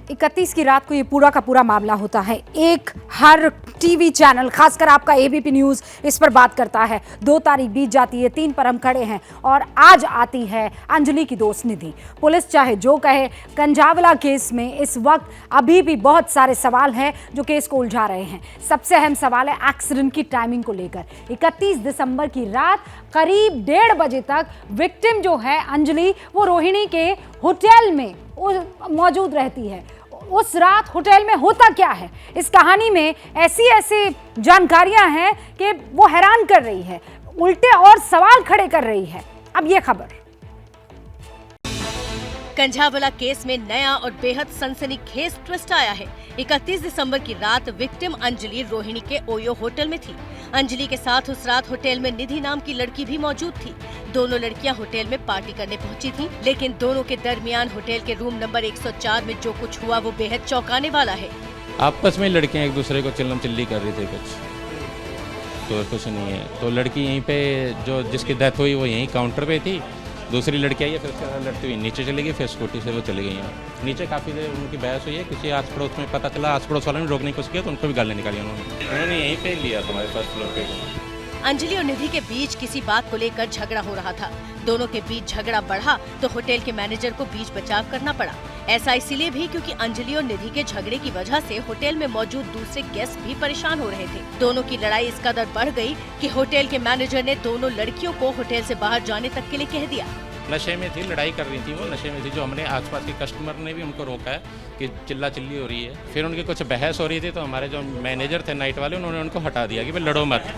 31 की रात को ये पूरा का पूरा मामला होता है। एक हर टीवी चैनल, खासकर आपका एबीपी न्यूज इस पर बात करता है। 2 तारीख बीत जाती है, 3 पर हम खड़े हैं और आज आती है अंजलि की दोस्त निधि। पुलिस चाहे जो कहे, कंझावला केस में इस वक्त अभी भी बहुत सारे सवाल हैं जो केस को उलझा रहे हैं। सबसे अहम सवाल है एक्सीडेंट की टाइमिंग को लेकर। 31 दिसंबर की रात करीब 1:30 बजे तक विक्टिम जो है अंजलि, वो रोहिणी के होटल में मौजूद रहती है। उस रात होटल में होता क्या है, इस कहानी में ऐसी जानकारियां हैं कि वो हैरान कर रही है, उल्टे और सवाल खड़े कर रही है। अब ये खबर। कंझावला केस में नया और बेहद सनसनीखेज ट्विस्ट आया है। 31 दिसंबर की रात विक्टिम अंजलि रोहिणी के ओयो होटल में थी। अंजलि के साथ उस रात होटल में निधि नाम की लड़की भी मौजूद थी। दोनों लड़कियां होटल में पार्टी करने पहुंची थीं, लेकिन दोनों के दरमियान होटल के रूम नंबर 104 में जो कुछ हुआ वो बेहद चौंकाने वाला है। आपस में लड़कियां एक दूसरे को चिल्लम चिल्ली कर रही थी, कुछ नहीं है। तो लड़की यहीं पे जो जिसकी डेथ हुई वो यहीं काउंटर पे थी। दूसरी लड़की आई है, फिर उसके साथ लड़ती हुई नीचे चली गई, फिर स्कूटी से वो चली गई हैं। नीचे काफ़ी देर उनकी बहस हुई है, किसी आस पड़ोस में पता चला, आस पड़ोस वालों ने रोकने की कोशिश किया तो उनको भी गालें निकाली उन्होंने यहीं पे लिया तुम्हारे फर्स्ट फ्लोर पे। अंजलि और निधि के बीच किसी बात को लेकर झगड़ा हो रहा था। दोनों के बीच झगड़ा बढ़ा तो होटल के मैनेजर को बीच बचाव करना पड़ा। ऐसा इसलिए भी क्योंकि अंजलि और निधि के झगड़े की वजह से होटल में मौजूद दूसरे गेस्ट भी परेशान हो रहे थे। दोनों की लड़ाई इस कदर बढ़ गई कि होटल के मैनेजर ने दोनों लड़कियों को होटल से बाहर जाने तक के लिए कह दिया। नशे में थी, लड़ाई कर रही थी, वो नशे में थी। जो हमने आसपास के कस्टमर ने भी उनको रोका है कि चिल्ला चिल्ली हो रही है। फिर उनकी कुछ बहस हो रही थी तो हमारे जो मैनेजर थे नाइट वाले, उन्होंने उनको हटा दिया कि भाई लड़ो मत।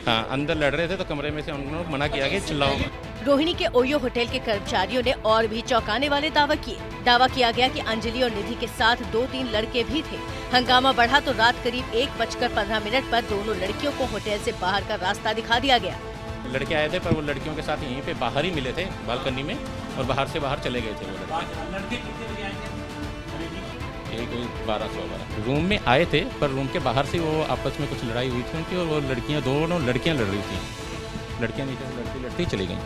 हाँ, अंदर लड़ रहे थे तो कमरे में से उन्होंने मना किया कि चिल्लाओ मत। रोहिणी के ओयो होटल के कर्मचारियों ने और भी चौंकाने वाले दावा किए। दावा किया गया कि अंजलि और निधि के साथ 2-3 लड़के भी थे। हंगामा बढ़ा तो रात करीब 1:15 पर दोनों लड़कियों को होटल से बाहर का रास्ता दिखा दिया गया। लड़के आए थे पर वो लड़कियों के साथ यहीं पे बाहर ही मिले थे बालकनी में, और बाहर से बाहर चले गए थे वो लड़के। कोई 12 रूम में आए थे, पर रूम के बाहर से वो आपस में कुछ लड़ाई हुई थी उनकी, और वो दोनों लड़कियां लड़ रही थी। लड़कियां नीचे से लड़ती चली गई।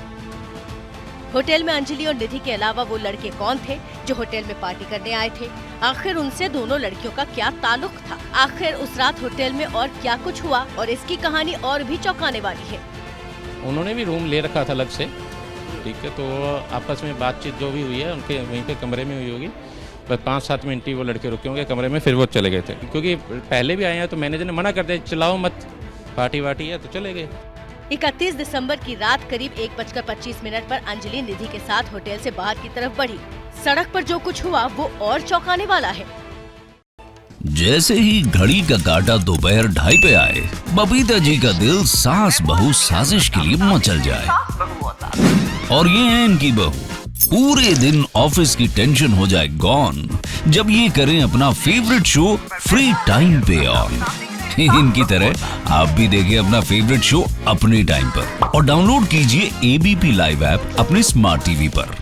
होटल में अंजलि और निधि के अलावा वो लड़के कौन थे जो होटल में पार्टी करने आए थे? आखिर उनसे दोनों लड़कियों का क्या ताल्लुक था? आखिर उस रात होटल में और क्या कुछ हुआ, और इसकी कहानी और भी चौंकाने वाली है। उन्होंने भी रूम ले रखा था अलग से, ठीक है। तो आपस में बातचीत जो भी हुई है उनके वहीं पे कमरे में हुई होगी। बस 5-7 मिनट ही वो लड़के रुके होंगे कमरे में, फिर वो चले गए थे। क्योंकि पहले भी आए हैं तो मैनेजर ने मना कर दिया, चलाओ मत, पार्टी वार्टी है, तो चले गए। 31 दिसंबर की रात करीब 1:25 पर अंजलि निधि के साथ होटल से बाहर की तरफ बढ़ी। सड़क पर जो कुछ हुआ वो और चौंकाने वाला है। जैसे ही घड़ी का काटा दोपहर 2:30 पे आए, बबीता जी का दिल सास बहू साजिश के लिए मचल जाए। और ये है इनकी बहू, पूरे दिन ऑफिस की टेंशन हो जाए गॉन जब ये करें अपना फेवरेट शो फ्री टाइम पे ऑन। इनकी तरह आप भी देखिए अपना फेवरेट शो अपने टाइम पर और डाउनलोड कीजिए एबीपी लाइव ऐप अपने स्मार्ट टीवी पर।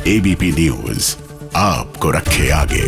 एबीपी न्यूज आपको रखे आगे।